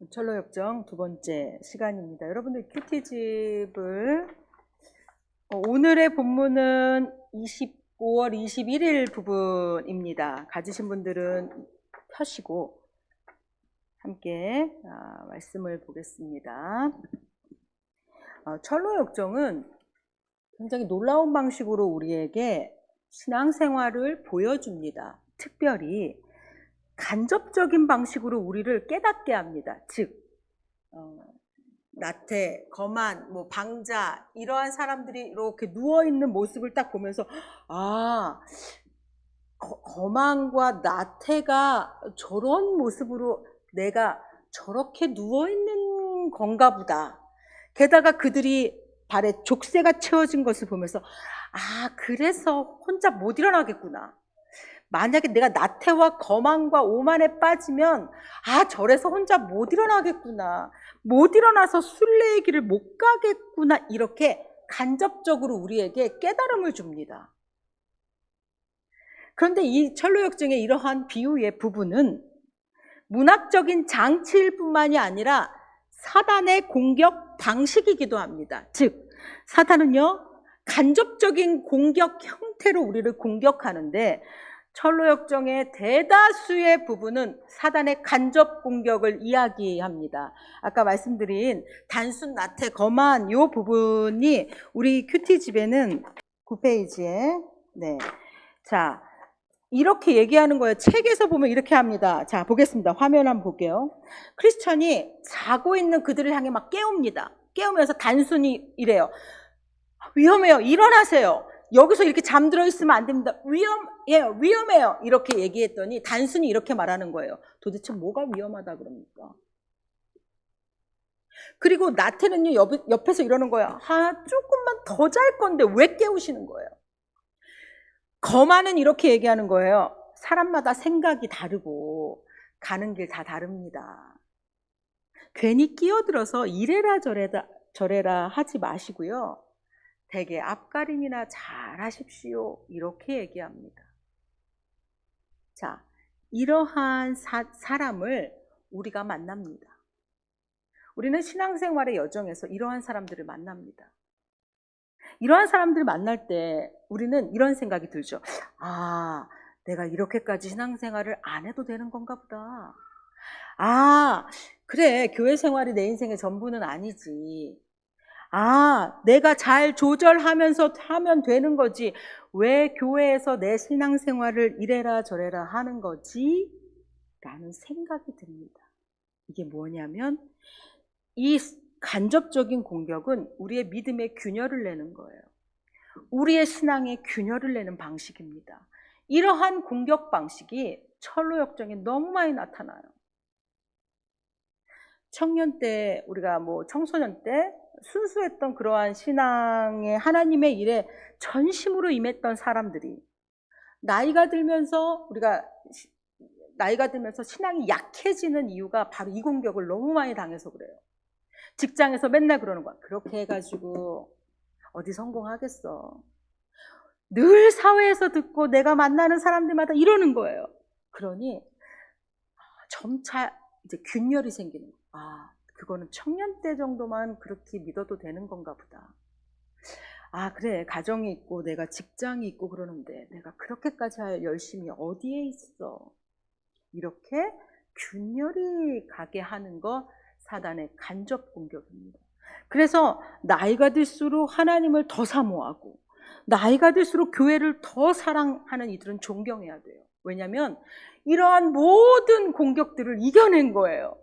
철로역정 두 번째 시간입니다. 여러분들 큐티집을 오늘의 본문은 5월 21일 부분입니다. 가지신 분들은 펴시고 함께 말씀을 보겠습니다. 철로역정은 굉장히 놀라운 방식으로 우리에게 신앙생활을 보여줍니다. 특별히 간접적인 방식으로 우리를 깨닫게 합니다. 즉 나태, 거만, 방자 이러한 사람들이 이렇게 누워있는 모습을 딱 보면서 거만과 나태가 저런 모습으로 내가 저렇게 누워있는 건가 보다. 게다가 그들이 발에 족쇄가 채워진 것을 보면서 그래서 혼자 못 일어나겠구나. 만약에 내가 나태와 거만과 오만에 빠지면 저래서 혼자 못 일어나겠구나. 못 일어나서 순례의 길을 못 가겠구나. 이렇게 간접적으로 우리에게 깨달음을 줍니다. 그런데 이 철로역정의 이러한 비유의 부분은 문학적인 장치일 뿐만이 아니라 사단의 공격 방식이기도 합니다. 즉 사단은요 간접적인 공격 형태로 우리를 공격하는데 철로역정의 대다수의 부분은 사단의 간접 공격을 이야기합니다. 아까 말씀드린 단순, 나태, 거만 이 부분이 우리 큐티집에는 9페이지에 자 이렇게 얘기하는 거예요. 책에서 보면 이렇게 합니다. 자 보겠습니다. 화면 한번 볼게요. 크리스천이 자고 있는 그들을 향해 막 깨웁니다. 깨우면서 단순히 이래요. 위험해요. 일어나세요. 여기서 이렇게 잠들어 있으면 안 됩니다. 위험해요. 이렇게 얘기했더니 단순히 이렇게 말하는 거예요. 도대체 뭐가 위험하다 그럽니까? 그리고 나태는요 옆에서 이러는 거예요. 조금만 더 잘 건데 왜 깨우시는 거예요? 거만은 이렇게 얘기하는 거예요. 사람마다 생각이 다르고 가는 길 다 다릅니다. 괜히 끼어들어서 이래라 저래라 하지 마시고요. 되게 앞가림이나 잘 하십시오. 이렇게 얘기합니다. 자, 이러한 사람을 우리가 만납니다. 우리는 신앙생활의 여정에서 이러한 사람들을 만납니다. 이러한 사람들을 만날 때 우리는 이런 생각이 들죠. 내가 이렇게까지 신앙생활을 안 해도 되는 건가 보다. 그래, 교회 생활이 내 인생의 전부는 아니지. 내가 잘 조절하면서 하면 되는 거지. 왜 교회에서 내 신앙생활을 이래라 저래라 하는 거지? 라는 생각이 듭니다. 이게 뭐냐면 이 간접적인 공격은 우리의 믿음의 균열을 내는 거예요. 우리의 신앙의 균열을 내는 방식입니다. 이러한 공격 방식이 철로역정에 너무 많이 나타나요. 청년 때 우리가 청소년 때 순수했던 그러한 신앙의 하나님의 일에 전심으로 임했던 사람들이 나이가 들면서 신앙이 약해지는 이유가 바로 이 공격을 너무 많이 당해서 그래요. 직장에서 맨날 그러는 거야. 그렇게 해가지고 어디 성공하겠어. 늘 사회에서 듣고 내가 만나는 사람들마다 이러는 거예요. 그러니 점차 이제 균열이 생기는 거예요. 그거는 청년 때 정도만 그렇게 믿어도 되는 건가 보다. 그래, 가정이 있고 내가 직장이 있고 그러는데 내가 그렇게까지 할 열심이 어디에 있어? 이렇게 균열이 가게 하는 거 사단의 간접 공격입니다. 그래서 나이가 들수록 하나님을 더 사모하고 나이가 들수록 교회를 더 사랑하는 이들은 존경해야 돼요. 왜냐하면 이러한 모든 공격들을 이겨낸 거예요.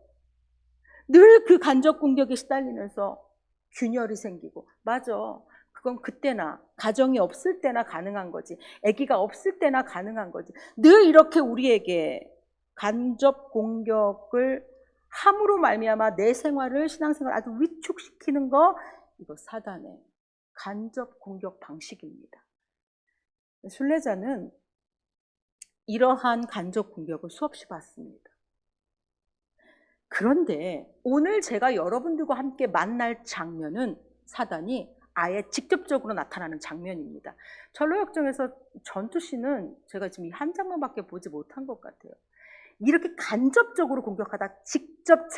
늘 그 간접 공격에 시달리면서 균열이 생기고 맞아. 그건 그때나 가정이 없을 때나 가능한 거지. 아기가 없을 때나 가능한 거지. 늘 이렇게 우리에게 간접 공격을 함으로 말미암아 내 생활을 신앙생활을 아주 위축시키는 거 이거 사단의 간접 공격 방식입니다. 순례자는 이러한 간접 공격을 수없이 받습니다. 그런데 오늘 제가 여러분들과 함께 만날 장면은 사단이 아예 직접적으로 나타나는 장면입니다. 철로역정에서 전투씬은 제가 지금 이 한 장면밖에 보지 못한 것 같아요. 이렇게 간접적으로 공격하다 직접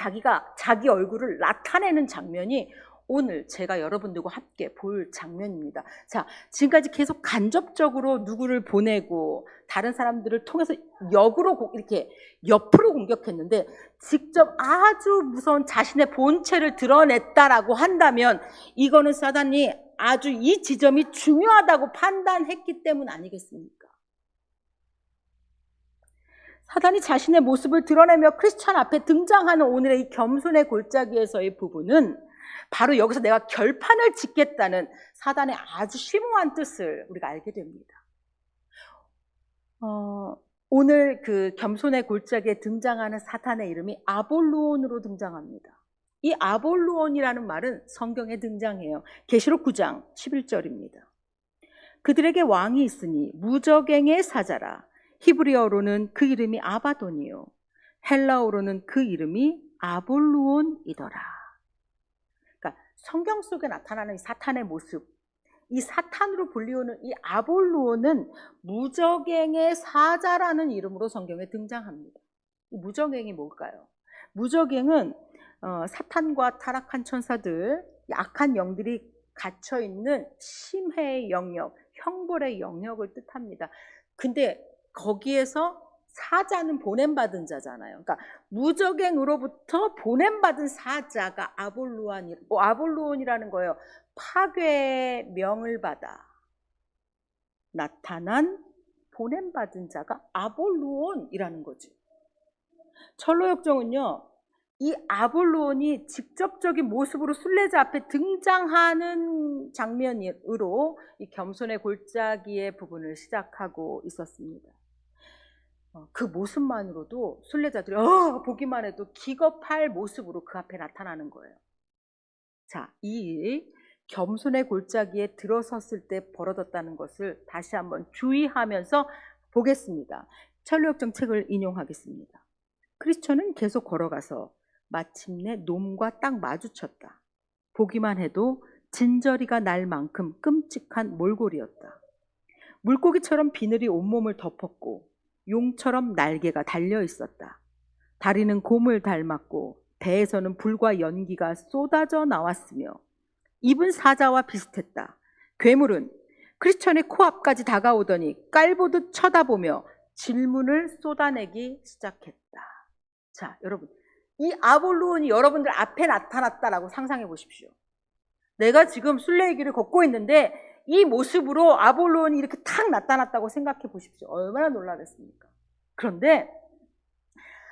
자기 얼굴을 나타내는 장면이 오늘 제가 여러분들과 함께 볼 장면입니다. 자, 지금까지 계속 간접적으로 누구를 보내고 다른 사람들을 통해서 역으로 이렇게 옆으로 공격했는데 직접 아주 무서운 자신의 본체를 드러냈다라고 한다면 이거는 사단이 아주 이 지점이 중요하다고 판단했기 때문 아니겠습니까? 사단이 자신의 모습을 드러내며 크리스찬 앞에 등장하는 오늘의 이 겸손의 골짜기에서의 부분은 바로 여기서 내가 결판을 짓겠다는 사단의 아주 심오한 뜻을 우리가 알게 됩니다. 오늘 그 겸손의 골짜기에 등장하는 사탄의 이름이 아볼루온으로 등장합니다. 이 아볼루온이라는 말은 성경에 등장해요. 계시록 9장 11절입니다. 그들에게 왕이 있으니 무저갱의 사자라. 히브리어로는 그 이름이 아바돈이요 헬라어로는 그 이름이 아볼루온이더라. 그러니까 성경 속에 나타나는 이 사탄의 모습, 이 사탄으로 불리우는 이 아볼루온은 무저갱의 사자라는 이름으로 성경에 등장합니다. 이 무저갱이 뭘까요? 무저갱은 사탄과 타락한 천사들, 악한 영들이 갇혀있는 심해의 영역, 형벌의 영역을 뜻합니다. 근데 거기에서 사자는 보냄받은 자잖아요. 그러니까 무저갱으로부터 보냄받은 사자가 아볼루온이라는 거예요. 파괴의 명을 받아 나타난 보냄받은 자가 아볼루온이라는 거지. 철로역정은요, 이 아볼루온이 직접적인 모습으로 순례자 앞에 등장하는 장면으로 이 겸손의 골짜기의 부분을 시작하고 있었습니다. 그 모습만으로도 순례자들이 보기만 해도 기겁할 모습으로 그 앞에 나타나는 거예요. 자, 이 겸손의 골짜기에 들어섰을 때 벌어졌다는 것을 다시 한번 주의하면서 보겠습니다. 철로역정 책을 인용하겠습니다. 크리스천은 계속 걸어가서 마침내 놈과 딱 마주쳤다. 보기만 해도 진저리가 날 만큼 끔찍한 몰골이었다. 물고기처럼 비늘이 온몸을 덮었고 용처럼 날개가 달려 있었다. 다리는 곰을 닮았고 배에서는 불과 연기가 쏟아져 나왔으며 입은 사자와 비슷했다. 괴물은 크리스천의 코앞까지 다가오더니 깔보듯 쳐다보며 질문을 쏟아내기 시작했다. 자, 여러분, 이 아볼루온이 여러분들 앞에 나타났다라고 상상해 보십시오. 내가 지금 순례의 길을 걷고 있는데 이 모습으로 아볼루온이 이렇게 탁 나타났다고 생각해 보십시오. 얼마나 놀라겠습니까? 그런데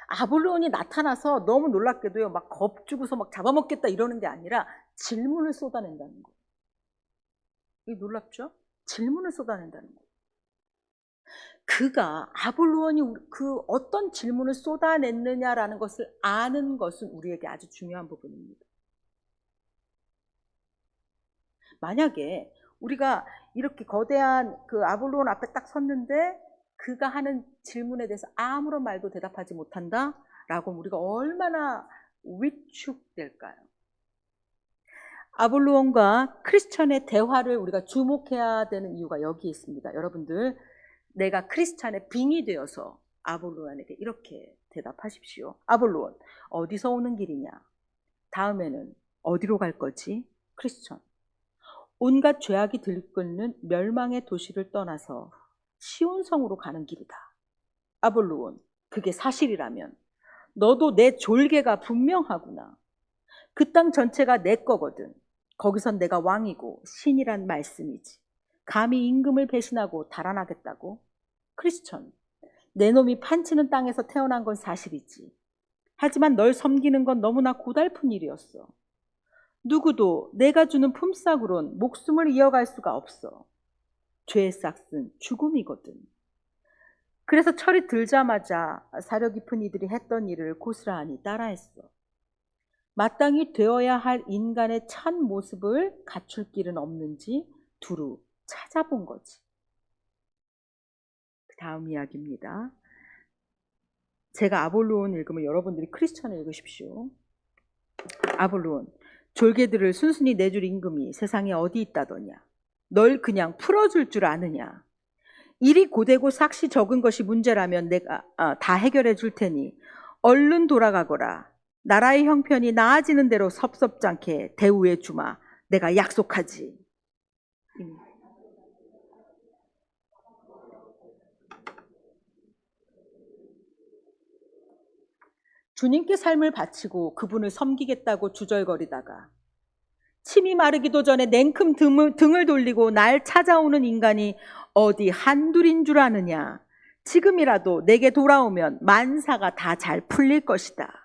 아볼루온이 나타나서 너무 놀랍게도요, 막 겁주고서 막 잡아먹겠다 이러는 게 아니라 질문을 쏟아낸다는 거예요. 이게 놀랍죠? 질문을 쏟아낸다는 거예요. 아볼루온이 그 어떤 질문을 쏟아냈느냐라는 것을 아는 것은 우리에게 아주 중요한 부분입니다. 만약에 우리가 이렇게 거대한 그 아볼루온 앞에 딱 섰는데 그가 하는 질문에 대해서 아무런 말도 대답하지 못한다라고 우리가 얼마나 위축될까요? 아볼루온과 크리스천의 대화를 우리가 주목해야 되는 이유가 여기 있습니다. 여러분들, 내가 크리스천의 빙이 되어서 아볼루온에게 이렇게 대답하십시오. 아볼루온, 어디서 오는 길이냐? 다음에는 어디로 갈 거지? 크리스천, 온갖 죄악이 들끓는 멸망의 도시를 떠나서 시온성으로 가는 길이다. 아볼루온, 그게 사실이라면 너도 내 졸개가 분명하구나. 그 땅 전체가 내 거거든. 거기선 내가 왕이고 신이란 말씀이지. 감히 임금을 배신하고 달아나겠다고? 크리스천, 내 놈이 판치는 땅에서 태어난 건 사실이지. 하지만 널 섬기는 건 너무나 고달픈 일이었어. 누구도 내가 주는 품삯으론 목숨을 이어갈 수가 없어. 죄의 싹은 죽음이거든. 그래서 철이 들자마자 사려 깊은 이들이 했던 일을 고스란히 따라했어. 마땅히 되어야 할 인간의 참 모습을 갖출 길은 없는지 두루 찾아본 거지. 그 다음 이야기입니다. 제가 아볼루온 읽으면 여러분들이 크리스천을 읽으십시오. 아볼루온, 졸개들을 순순히 내줄 임금이 세상에 어디 있다더냐? 널 그냥 풀어줄 줄 아느냐? 일이 고되고 삭시 적은 것이 문제라면 내가 다 해결해 줄 테니 얼른 돌아가거라. 나라의 형편이 나아지는 대로 섭섭지 않게 대우해 주마. 내가 약속하지. 주님께 삶을 바치고 그분을 섬기겠다고 주절거리다가 침이 마르기도 전에 냉큼 등을 돌리고 날 찾아오는 인간이 어디 한둘인 줄 아느냐. 지금이라도 내게 돌아오면 만사가 다 잘 풀릴 것이다.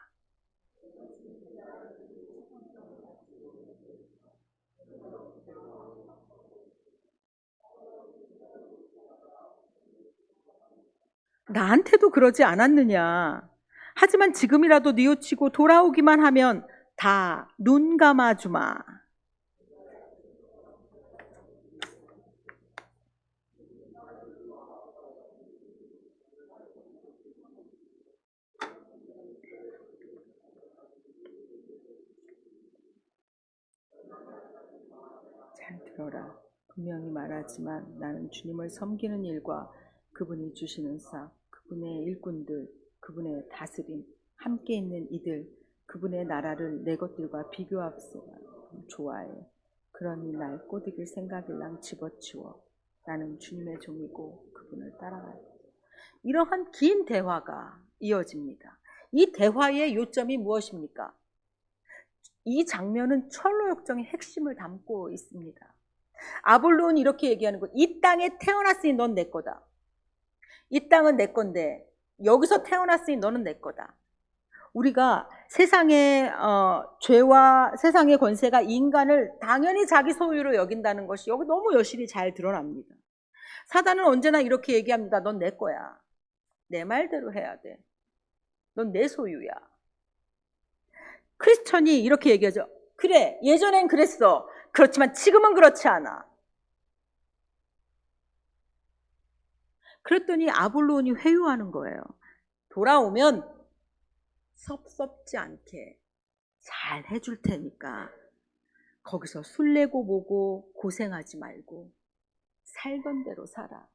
나한테도 그러지 않았느냐. 하지만 지금이라도 뉘우치고 돌아오기만 하면 다 눈 감아주마. 잘 들어라. 분명히 말하지만 나는 주님을 섬기는 일과 그분이 주시는 싹, 그분의 일꾼들, 그분의 다스림, 함께 있는 이들, 그분의 나라를 내 것들과 비교하면서 좋아해. 그러니 날 꼬드길 생각일랑 집어치워. 나는 주님의 종이고 그분을 따라갈 거다. 이러한 긴 대화가 이어집니다. 이 대화의 요점이 무엇입니까? 이 장면은 철로 역정의 핵심을 담고 있습니다. 아볼론이 이렇게 얘기하는 거예요. 이 땅에 태어났으니 넌 내 거다. 이 땅은 내 건데 여기서 태어났으니 너는 내 거다. 우리가 세상의 죄와 세상의 권세가 인간을 당연히 자기 소유로 여긴다는 것이 여기 너무 여실히 잘 드러납니다. 사단은 언제나 이렇게 얘기합니다. 넌 내 거야. 내 말대로 해야 돼. 넌 내 소유야. 크리스천이 이렇게 얘기하죠. 그래, 예전엔 그랬어. 그렇지만 지금은 그렇지 않아. 그랬더니 아볼론이 회유하는 거예요. 돌아오면 섭섭지 않게 잘 해줄 테니까 거기서 술래고 뭐고 고생하지 말고 살던 대로 살아.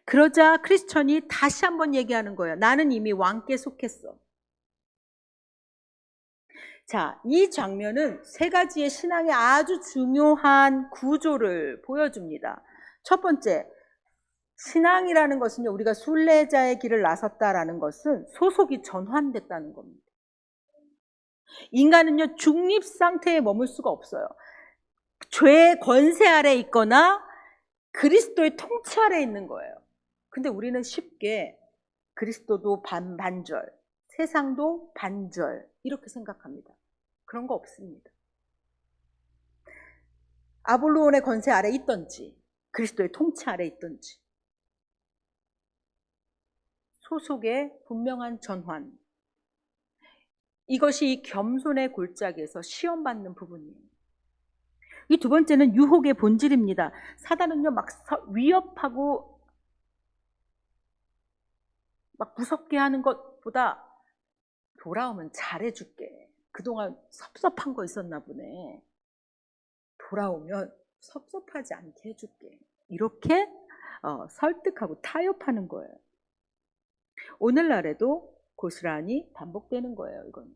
그러자 크리스천이 다시 한번 얘기하는 거예요. 나는 이미 왕께 속했어. 자, 이 장면은 세 가지의 신앙의 아주 중요한 구조를 보여줍니다. 첫 번째, 신앙이라는 것은요, 우리가 순례자의 길을 나섰다라는 것은 소속이 전환됐다는 겁니다. 인간은요, 중립 상태에 머물 수가 없어요. 죄의 권세 아래 있거나 그리스도의 통치 아래 있는 거예요. 근데 우리는 쉽게 그리스도도 반절, 세상도 반절 이렇게 생각합니다. 그런 거 없습니다. 아볼론의 권세 아래 있던지 그리스도의 통치 아래 있던지 소속의 분명한 전환, 이것이 이 겸손의 골짜기에서 시험받는 부분이에요. 이 두 번째는 유혹의 본질입니다. 사단은요 막 위협하고 막 무섭게 하는 것보다 돌아오면 잘해줄게. 그동안 섭섭한 거 있었나 보네. 돌아오면 섭섭하지 않게 해줄게. 이렇게 설득하고 타협하는 거예요. 오늘날에도 고스란히 반복되는 거예요. 이건.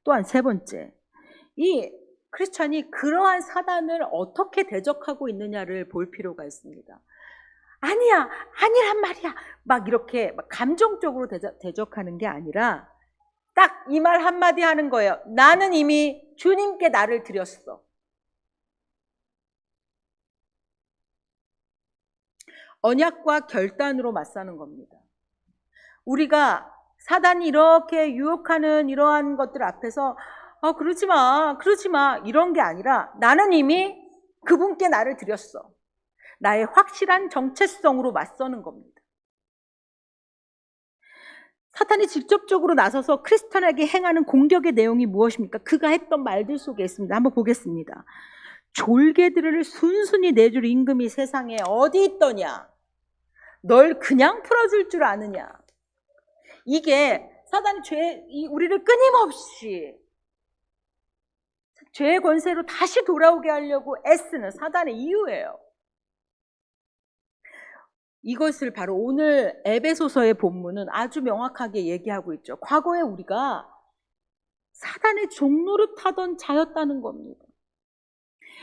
또한 세 번째, 이 크리스찬이 그러한 사단을 어떻게 대적하고 있느냐를 볼 필요가 있습니다. 아니야, 아니란 말이야. 막 이렇게 막 감정적으로 대적하는 게 아니라 딱 이 말 한마디 하는 거예요. 나는 이미 주님께 나를 드렸어. 언약과 결단으로 맞서는 겁니다. 우리가 사단이 이렇게 유혹하는 이러한 것들 앞에서 그러지 마, 그러지 마 이런 게 아니라 나는 이미 그분께 나를 드렸어. 나의 확실한 정체성으로 맞서는 겁니다. 사탄이 직접적으로 나서서 크리스천에게 행하는 공격의 내용이 무엇입니까? 그가 했던 말들 속에 있습니다. 한번 보겠습니다. 졸개들을 순순히 내줄 임금이 세상에 어디 있더냐? 널 그냥 풀어줄 줄 아느냐? 이게 사단이 우리를 끊임없이 죄의 권세로 다시 돌아오게 하려고 애쓰는 사단의 이유예요. 이것을 바로 오늘 에베소서의 본문은 아주 명확하게 얘기하고 있죠. 과거에 우리가 사단의 종로를 타던 자였다는 겁니다.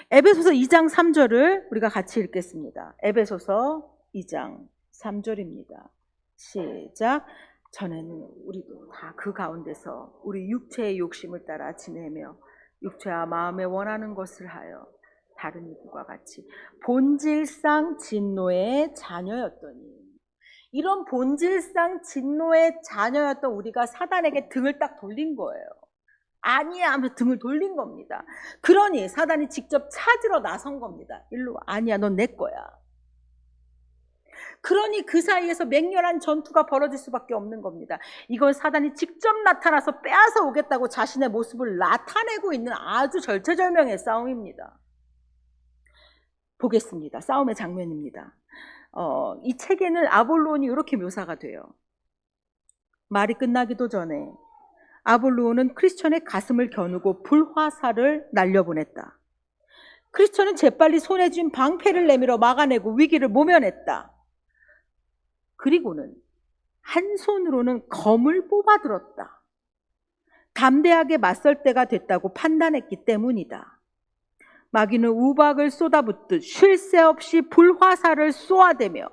에베소서 2장 3절을 우리가 같이 읽겠습니다. 에베소서 2장 3절입니다. 시작. 전에는 우리도 다 그 가운데서 우리 육체의 욕심을 따라 지내며 육체와 마음에 원하는 것을 하여 다른 이들과 같이 본질상 진노의 자녀였더니, 이런 본질상 진노의 자녀였던 우리가 사단에게 등을 딱 돌린 거예요. 아니야 하면서 등을 돌린 겁니다. 그러니 사단이 직접 찾으러 나선 겁니다. 일로 와. 아니야, 넌 내 거야. 그러니 그 사이에서 맹렬한 전투가 벌어질 수밖에 없는 겁니다. 이건 사단이 직접 나타나서 빼앗아 오겠다고 자신의 모습을 나타내고 있는 아주 절체절명의 싸움입니다. 보겠습니다. 싸움의 장면입니다. 이 책에는 아볼론이 이렇게 묘사가 돼요. 말이 끝나기도 전에 아볼론은 크리스천의 가슴을 겨누고 불화살을 날려보냈다. 크리스천은 재빨리 손에 쥔 방패를 내밀어 막아내고 위기를 모면했다. 그리고는 한 손으로는 검을 뽑아들었다. 담대하게 맞설 때가 됐다고 판단했기 때문이다. 마귀는 우박을 쏟아붓듯 쉴 새 없이 불화살을 쏘아대며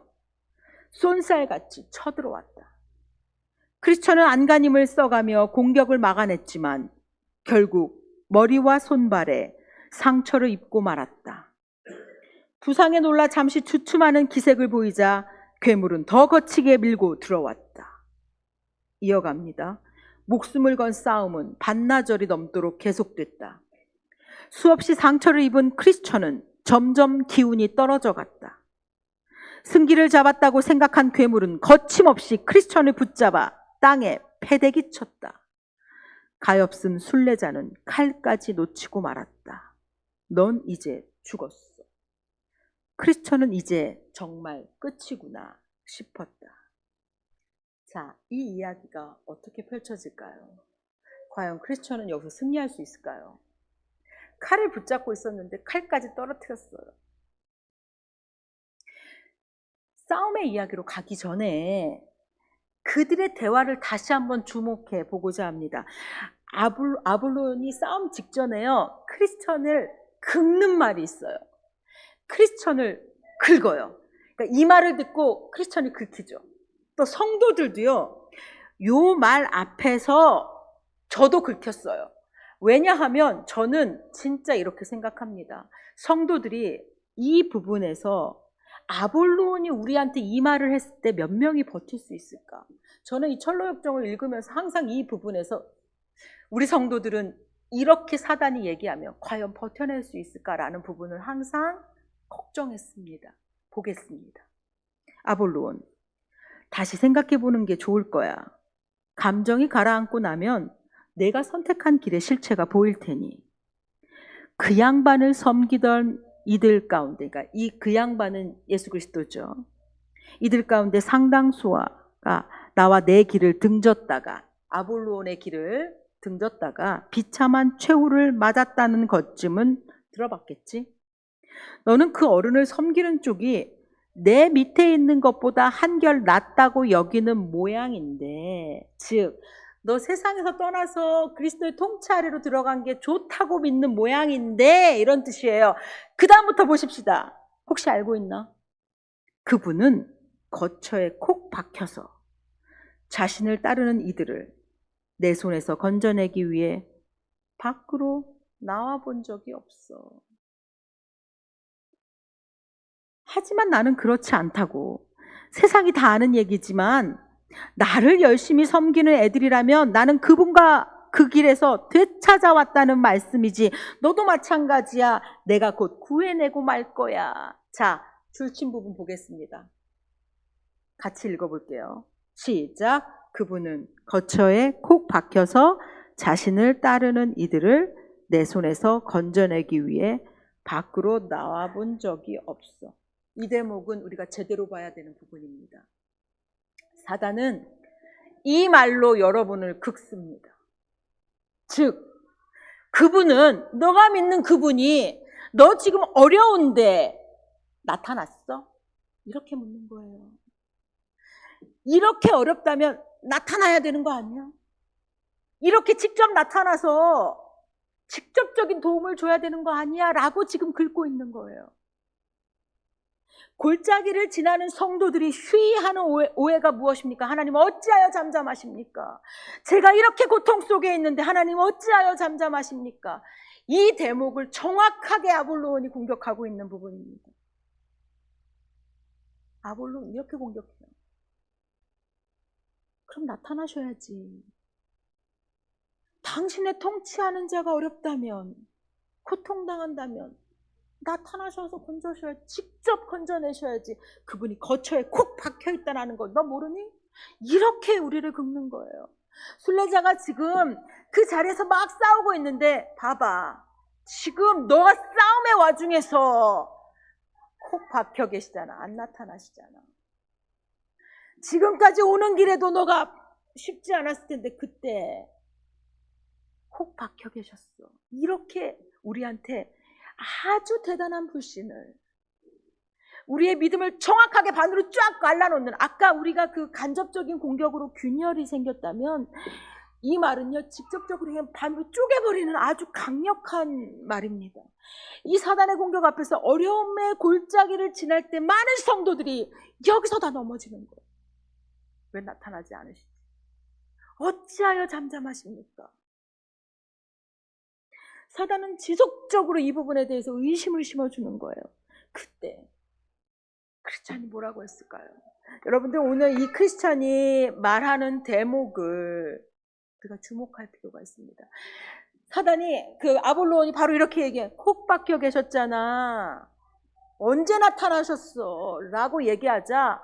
쏜살같이 쳐들어왔다. 크리스천은 안간힘을 써가며 공격을 막아냈지만 결국 머리와 손발에 상처를 입고 말았다. 부상에 놀라 잠시 주춤하는 기색을 보이자 괴물은 더 거치게 밀고 들어왔다. 이어갑니다. 목숨을 건 싸움은 반나절이 넘도록 계속됐다. 수없이 상처를 입은 크리스천은 점점 기운이 떨어져 갔다. 승기를 잡았다고 생각한 괴물은 거침없이 크리스천을 붙잡아 땅에 패대기 쳤다. 가엾은 순례자는 칼까지 놓치고 말았다. 넌 이제 죽었어. 크리스천은 이제 정말 끝이구나 싶었다. 자, 이 이야기가 어떻게 펼쳐질까요? 과연 크리스천은 여기서 승리할 수 있을까요? 칼을 붙잡고 있었는데 칼까지 떨어뜨렸어요. 싸움의 이야기로 가기 전에 그들의 대화를 다시 한번 주목해 보고자 합니다. 아볼론이 싸움 직전에요, 크리스천을 긁는 말이 있어요. 크리스천을 긁어요. 그러니까 이 말을 듣고 크리스천이 긁히죠. 또 성도들도요, 요 말 앞에서 저도 긁혔어요. 왜냐하면 저는 진짜 이렇게 생각합니다. 성도들이 이 부분에서 아볼론이 우리한테 이 말을 했을 때 몇 명이 버틸 수 있을까? 저는 이 철로역정을 읽으면서 항상 이 부분에서 우리 성도들은 이렇게 사단이 얘기하면 과연 버텨낼 수 있을까라는 부분을 항상 걱정했습니다. 보겠습니다. 아볼론, 다시 생각해 보는 게 좋을 거야. 감정이 가라앉고 나면 내가 선택한 길의 실체가 보일 테니. 그 양반을 섬기던 이들 가운데, 그러니까 그 양반은 예수 그리스도죠. 이들 가운데 상당수가 나와 내 길을 등졌다가, 아볼론의 길을 등졌다가 비참한 최후를 맞았다는 것쯤은 들어봤겠지? 너는 그 어른을 섬기는 쪽이 내 밑에 있는 것보다 한결 낫다고 여기는 모양인데, 즉 너 세상에서 떠나서 그리스도의 통치 아래로 들어간 게 좋다고 믿는 모양인데, 이런 뜻이에요. 그 다음부터 보십시다. 혹시 알고 있나? 그분은 거처에 콕 박혀서 자신을 따르는 이들을 내 손에서 건져내기 위해 밖으로 나와 본 적이 없어. 하지만 나는 그렇지 않다고. 세상이 다 아는 얘기지만 나를 열심히 섬기는 애들이라면 나는 그분과 그 길에서 되찾아왔다는 말씀이지. 너도 마찬가지야. 내가 곧 구해내고 말 거야. 자, 줄친 부분 보겠습니다. 같이 읽어볼게요. 시작. 그분은 거처에 콕 박혀서 자신을 따르는 이들을 내 손에서 건져내기 위해 밖으로 나와본 적이 없어. 이 대목은 우리가 제대로 봐야 되는 부분입니다. 사단은 이 말로 여러분을 긁습니다. 즉, 그분은, 너가 믿는 그분이 너 지금 어려운데 나타났어? 이렇게 묻는 거예요. 이렇게 어렵다면 나타나야 되는 거 아니야? 이렇게 직접 나타나서 직접적인 도움을 줘야 되는 거 아니야? 라고 지금 긁고 있는 거예요. 골짜기를 지나는 성도들이 쉬이하는 오해가 무엇입니까? 하나님 어찌하여 잠잠하십니까? 제가 이렇게 고통 속에 있는데 하나님 어찌하여 잠잠하십니까? 이 대목을 정확하게 아볼로온이 공격하고 있는 부분입니다. 아볼로온 이렇게 공격해요. 그럼 나타나셔야지. 당신의 통치하는 자가 어렵다면, 고통당한다면 나타나셔서 건져셔야지. 직접 건져내셔야지. 그분이 거처에 콕 박혀있다는 걸 너 모르니? 이렇게 우리를 긁는 거예요. 순례자가 지금 그 자리에서 막 싸우고 있는데 봐봐. 지금 너가 싸움의 와중에서 콕 박혀 계시잖아. 안 나타나시잖아. 지금까지 오는 길에도 너가 쉽지 않았을 텐데 그때 콕 박혀 계셨어. 이렇게 우리한테 아주 대단한 불신을, 우리의 믿음을 정확하게 반으로 쫙 갈라놓는, 아까 우리가 그 간접적인 공격으로 균열이 생겼다면 이 말은요 직접적으로 그냥 반으로 쪼개버리는 아주 강력한 말입니다. 이 사단의 공격 앞에서 어려움의 골짜기를 지날 때 많은 성도들이 여기서 다 넘어지는 거예요. 왜 나타나지 않으시지? 어찌하여 잠잠하십니까? 사단은 지속적으로 이 부분에 대해서 의심을 심어주는 거예요. 그때 크리스찬이 뭐라고 했을까요? 여러분들 오늘 이 크리스찬이 말하는 대목을 우리가 주목할 필요가 있습니다. 사단이 그 아볼로온이 바로 이렇게 얘기해. 콕 박혀 계셨잖아. 언제 나타나셨어? 라고 얘기하자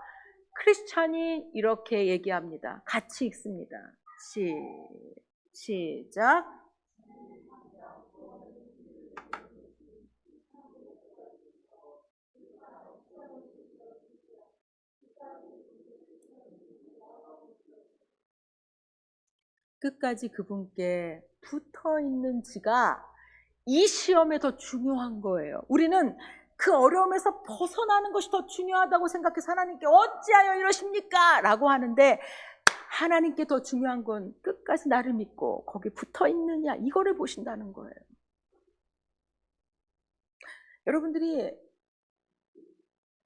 크리스찬이 이렇게 얘기합니다. 같이 읽습니다. 시작. 끝까지 그분께 붙어 있는지가 이 시험에 더 중요한 거예요. 우리는 그 어려움에서 벗어나는 것이 더 중요하다고 생각해서 하나님께 어찌하여 이러십니까? 라고 하는데 하나님께 더 중요한 건 끝까지 나를 믿고 거기 붙어 있느냐 이거를 보신다는 거예요. 여러분들이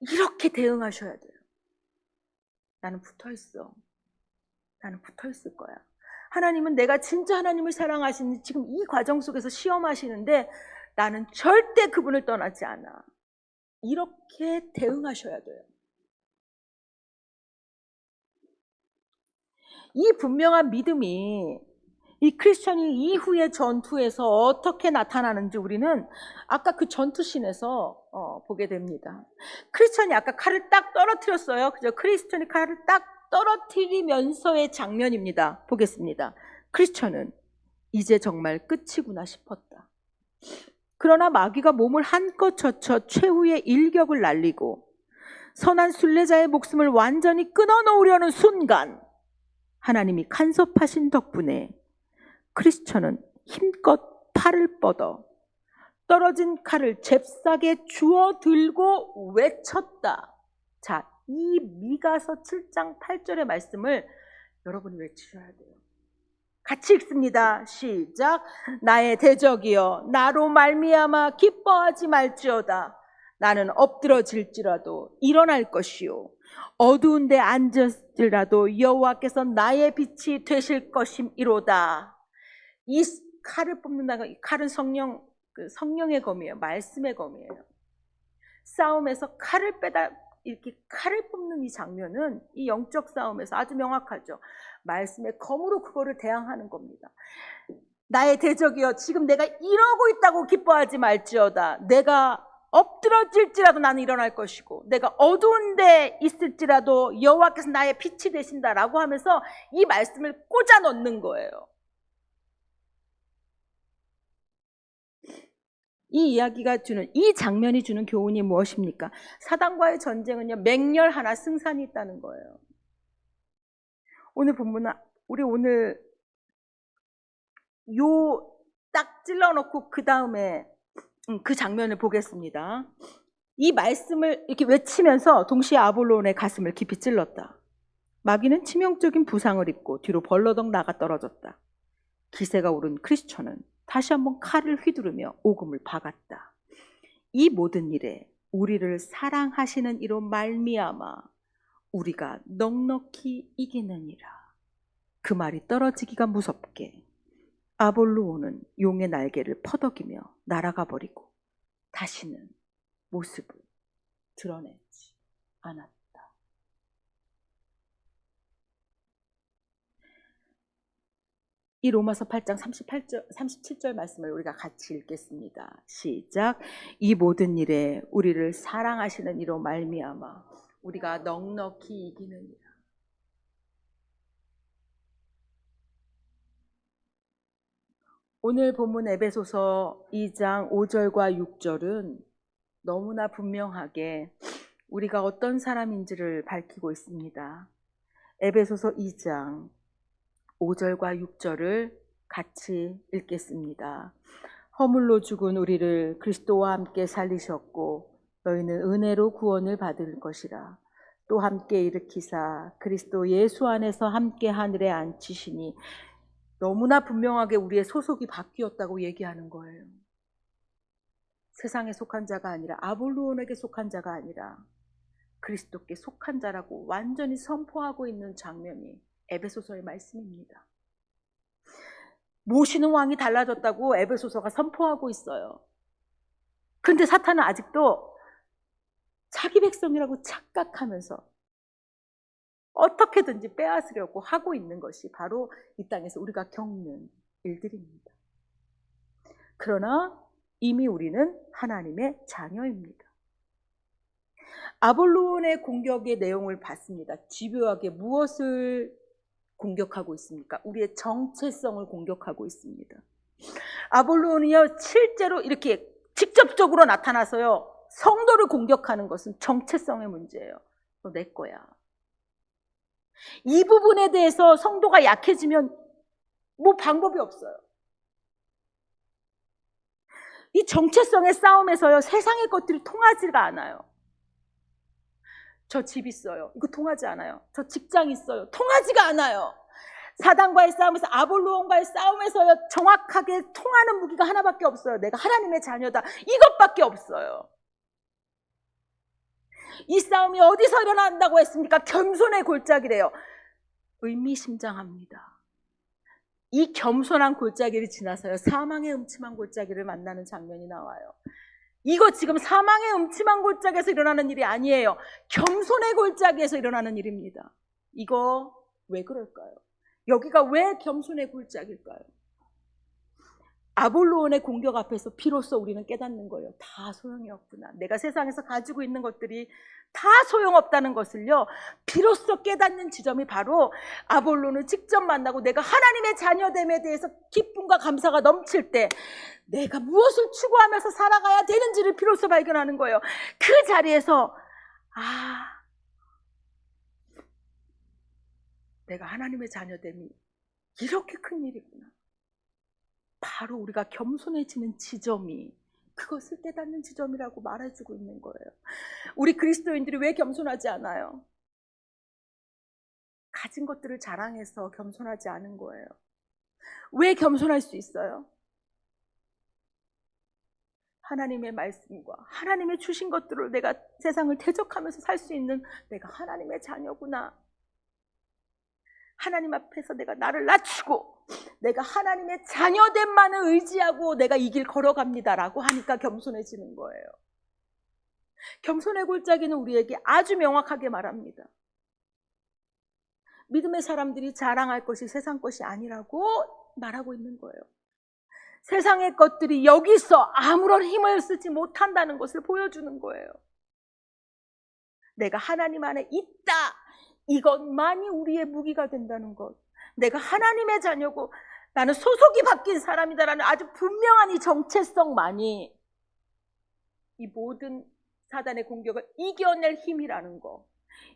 이렇게 대응하셔야 돼요. 나는 붙어 있어. 나는 붙어 있을 거야. 하나님은 내가 진짜 하나님을 사랑하시는지 지금 이 과정 속에서 시험하시는데 나는 절대 그분을 떠나지 않아. 이렇게 대응하셔야 돼요. 이 분명한 믿음이 이 크리스천이 이후의 전투에서 어떻게 나타나는지 우리는 아까 그 전투씬에서 보게 됩니다. 크리스천이 아까 칼을 딱 떨어뜨렸어요. 그죠? 크리스천이 칼을 딱 떨어뜨리면서의 장면입니다. 보겠습니다. 크리스천은 이제 정말 끝이구나 싶었다. 그러나 마귀가 몸을 한껏 젖혀 최후의 일격을 날리고 선한 순례자의 목숨을 완전히 끊어놓으려는 순간 하나님이 간섭하신 덕분에 크리스천은 힘껏 팔을 뻗어 떨어진 칼을 잽싸게 주워 들고 외쳤다. 자, 이 미가서 7장 8절의 말씀을 여러분이 외치셔야 돼요. 같이 읽습니다. 시작. 나의 대적이여 나로 말미암아 기뻐하지 말지어다. 나는 엎드러질지라도 일어날 것이요 어두운 데 앉을지라도 여호와께서 나의 빛이 되실 것임이로다. 이 칼을 뽑는다는 건, 이 칼은 성령의 검이에요. 말씀의 검이에요. 싸움에서 칼을 빼다 이렇게 칼을 뽑는 이 장면은 이 영적 싸움에서 아주 명확하죠. 말씀의 검으로 그거를 대항하는 겁니다. 나의 대적이여 지금 내가 이러고 있다고 기뻐하지 말지어다. 내가 엎드러질지라도 나는 일어날 것이고 내가 어두운 데 있을지라도 여호와께서 나의 빛이 되신다라고 하면서 이 말씀을 꽂아 넣는 거예요. 이 이야기가 주는, 이 장면이 주는 교훈이 무엇입니까? 사단과의 전쟁은요, 맹렬하나 승산이 있다는 거예요. 오늘 본문은, 우리 오늘 요 딱 찔러놓고 그 다음에 그 장면을 보겠습니다. 이 말씀을 이렇게 외치면서 동시에 아볼론의 가슴을 깊이 찔렀다. 마귀는 치명적인 부상을 입고 뒤로 벌러덩 나가 떨어졌다. 기세가 오른 크리스천은 다시 한번 칼을 휘두르며 오금을 박았다. 이 모든 일에 우리를 사랑하시는 이로 말미암아 우리가 넉넉히 이기느니라. 그 말이 떨어지기가 무섭게 아볼로온은 용의 날개를 퍼덕이며 날아가 버리고 다시는 모습을 드러내지 않았다. 이 로마서 8장 37절 말씀을 우리가 같이 읽겠습니다. 시작. 이 모든 일에 우리를 사랑하시는 이로 말미암아 우리가 넉넉히 이기느니라. 오늘 본문 에베소서 2장 5절과 6절은 너무나 분명하게 우리가 어떤 사람인지를 밝히고 있습니다. 에베소서 2장 5절과 6절을 같이 읽겠습니다. 허물로 죽은 우리를 그리스도와 함께 살리셨고 너희는 은혜로 구원을 받을 것이라. 또 함께 일으키사 그리스도 예수 안에서 함께 하늘에 앉히시니 너무나 분명하게 우리의 소속이 바뀌었다고 얘기하는 거예요. 세상에 속한 자가 아니라 아볼로온에게 속한 자가 아니라 그리스도께 속한 자라고 완전히 선포하고 있는 장면이 에베소서의 말씀입니다. 모시는 왕이 달라졌다고 에베소서가 선포하고 있어요. 근데 사탄은 아직도 자기 백성이라고 착각하면서 어떻게든지 빼앗으려고 하고 있는 것이 바로 이 땅에서 우리가 겪는 일들입니다. 그러나 이미 우리는 하나님의 자녀입니다. 아볼로온의 공격의 내용을 봤습니다. 집요하게 무엇을 공격하고 있습니까? 우리의 정체성을 공격하고 있습니다. 아볼로온이요, 실제로 이렇게 직접적으로 나타나서요, 성도를 공격하는 것은 정체성의 문제예요. 너 내 거야. 이 부분에 대해서 성도가 약해지면 뭐 방법이 없어요. 이 정체성의 싸움에서요, 세상의 것들이 통하지가 않아요. 저 집 있어요. 이거 통하지 않아요. 저 직장 있어요. 통하지가 않아요. 사단과의 싸움에서, 아볼로온과의 싸움에서요, 정확하게 통하는 무기가 하나밖에 없어요. 내가 하나님의 자녀다. 이것밖에 없어요. 이 싸움이 어디서 일어난다고 했습니까? 겸손의 골짜기래요. 의미심장합니다. 이 겸손한 골짜기를 지나서요, 사망의 음침한 골짜기를 만나는 장면이 나와요. 이거 지금 사망의 음침한 골짜기에서 일어나는 일이 아니에요. 겸손의 골짜기에서 일어나는 일입니다. 이거 왜 그럴까요? 여기가 왜 겸손의 골짜기일까요? 아볼로온의 공격 앞에서 비로소 우리는 깨닫는 거예요. 다 소용이 없구나. 내가 세상에서 가지고 있는 것들이 다 소용없다는 것을요, 비로소 깨닫는 지점이 바로 아볼로온을 직접 만나고 내가 하나님의 자녀됨에 대해서 기쁨과 감사가 넘칠 때 내가 무엇을 추구하면서 살아가야 되는지를 비로소 발견하는 거예요. 그 자리에서 내가 하나님의 자녀됨이 이렇게 큰 일이구나. 바로 우리가 겸손해지는 지점이 그것을 깨닫는 지점이라고 말해주고 있는 거예요. 우리 그리스도인들이 왜 겸손하지 않아요? 가진 것들을 자랑해서 겸손하지 않은 거예요. 왜 겸손할 수 있어요? 하나님의 말씀과 하나님의 주신 것들을 내가 세상을 대적하면서 살 수 있는 내가 하나님의 자녀구나. 하나님 앞에서 내가 나를 낮추고 내가 하나님의 자녀됨만을 의지하고 내가 이 길 걸어갑니다라고 하니까 겸손해지는 거예요. 겸손의 골짜기는 우리에게 아주 명확하게 말합니다. 믿음의 사람들이 자랑할 것이 세상 것이 아니라고 말하고 있는 거예요. 세상의 것들이 여기서 아무런 힘을 쓰지 못한다는 것을 보여주는 거예요. 내가 하나님 안에 있다. 이것만이 우리의 무기가 된다는 것. 내가 하나님의 자녀고 나는 소속이 바뀐 사람이다라는 아주 분명한 이 정체성만이 이 모든 사단의 공격을 이겨낼 힘이라는 거.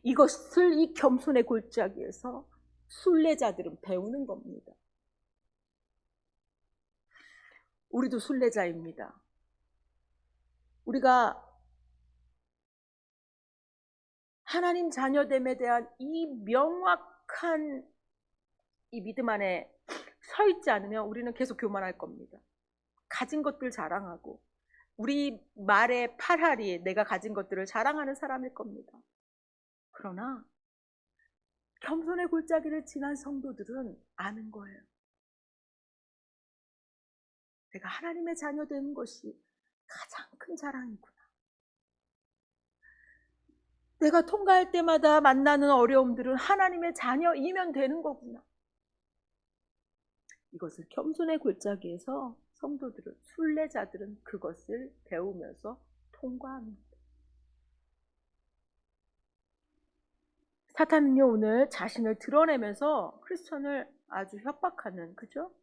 이것을 이 겸손의 골짜기에서 순례자들은 배우는 겁니다. 우리도 순례자입니다. 우리가 하나님 자녀됨에 대한 이 명확한 이 믿음 안에 서 있지 않으면 우리는 계속 교만할 겁니다. 가진 것들 자랑하고 우리 말의 팔알이 내가 가진 것들을 자랑하는 사람일 겁니다. 그러나 겸손의 골짜기를 지난 성도들은 아는 거예요. 내가 하나님의 자녀 되는 것이 가장 큰 자랑이구나. 내가 통과할 때마다 만나는 어려움들은 하나님의 자녀이면 되는 거구나. 이것을 겸손의 골짜기에서 성도들은, 순례자들은 그것을 배우면서 통과합니다. 사탄은요, 오늘 자신을 드러내면서 크리스천을 아주 협박하는, 그죠?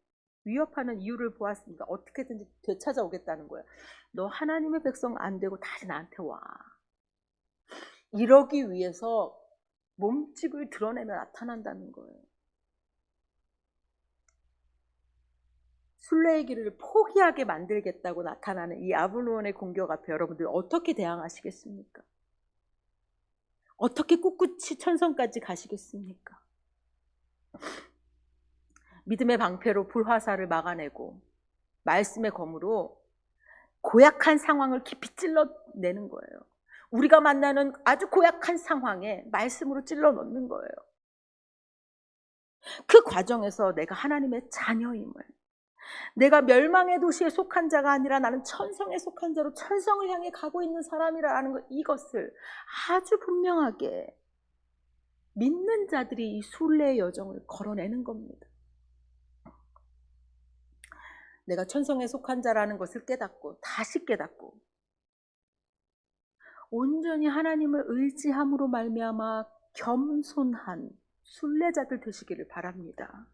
위협하는 이유를 보았습니다. 어떻게든지 되찾아오겠다는 거예요. 너 하나님의 백성 안 되고 다시 나한테 와. 이러기 위해서 몸집을 드러내며 나타난다는 거예요. 순례의 길을 포기하게 만들겠다고 나타나는 이 아블론의 공격 앞에 여러분들 어떻게 대항하시겠습니까? 어떻게 꿋꿋이 천성까지 가시겠습니까? 믿음의 방패로 불화살을 막아내고 말씀의 검으로 고약한 상황을 깊이 찔러내는 거예요. 우리가 만나는 아주 고약한 상황에 말씀으로 찔러 넣는 거예요. 그 과정에서 내가 하나님의 자녀임을, 내가 멸망의 도시에 속한 자가 아니라 나는 천성에 속한 자로 천성을 향해 가고 있는 사람이라는 것, 이것을 아주 분명하게 믿는 자들이 이 순례의 여정을 걸어내는 겁니다. 내가 천성에 속한 자라는 것을 깨닫고 다시 깨닫고 온전히 하나님을 의지함으로 말미암아 겸손한 순례자들 되시기를 바랍니다.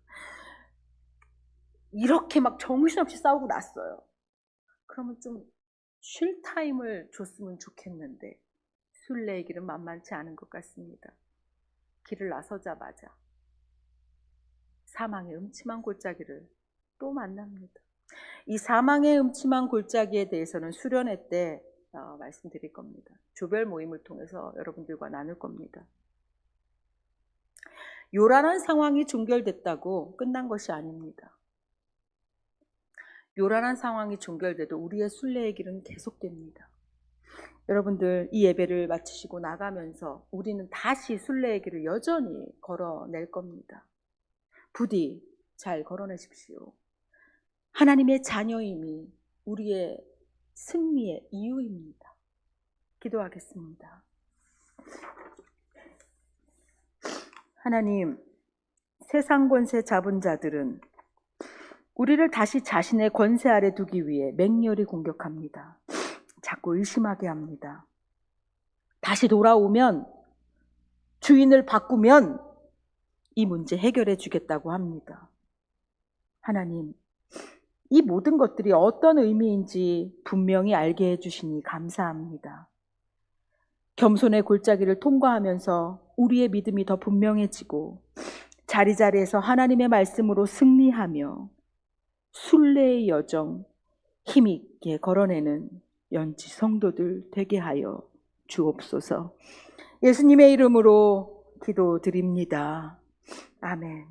이렇게 막 정신없이 싸우고 났어요. 그러면 좀 쉴 타임을 줬으면 좋겠는데 순례의 길은 만만치 않은 것 같습니다. 길을 나서자마자 사망의 음침한 골짜기를 또 만납니다. 이 사망의 음침한 골짜기에 대해서는 수련회 때 말씀드릴 겁니다. 조별 모임을 통해서 여러분들과 나눌 겁니다. 요란한 상황이 종결됐다고 끝난 것이 아닙니다. 요란한 상황이 종결돼도 우리의 순례의 길은 계속됩니다. 여러분들 이 예배를 마치시고 나가면서 우리는 다시 순례의 길을 여전히 걸어낼 겁니다. 부디 잘 걸어내십시오. 하나님의 자녀임이 우리의 승리의 이유입니다. 기도하겠습니다. 하나님, 세상 권세 잡은 자들은 우리를 다시 자신의 권세 아래 두기 위해 맹렬히 공격합니다. 자꾸 의심하게 합니다. 다시 돌아오면, 주인을 바꾸면 이 문제 해결해 주겠다고 합니다. 하나님, 이 모든 것들이 어떤 의미인지 분명히 알게 해주시니 감사합니다. 겸손의 골짜기를 통과하면서 우리의 믿음이 더 분명해지고 자리자리에서 하나님의 말씀으로 승리하며 순례의 여정 힘있게 걸어내는 연지 성도들 되게 하여 주옵소서. 예수님의 이름으로 기도드립니다. 아멘.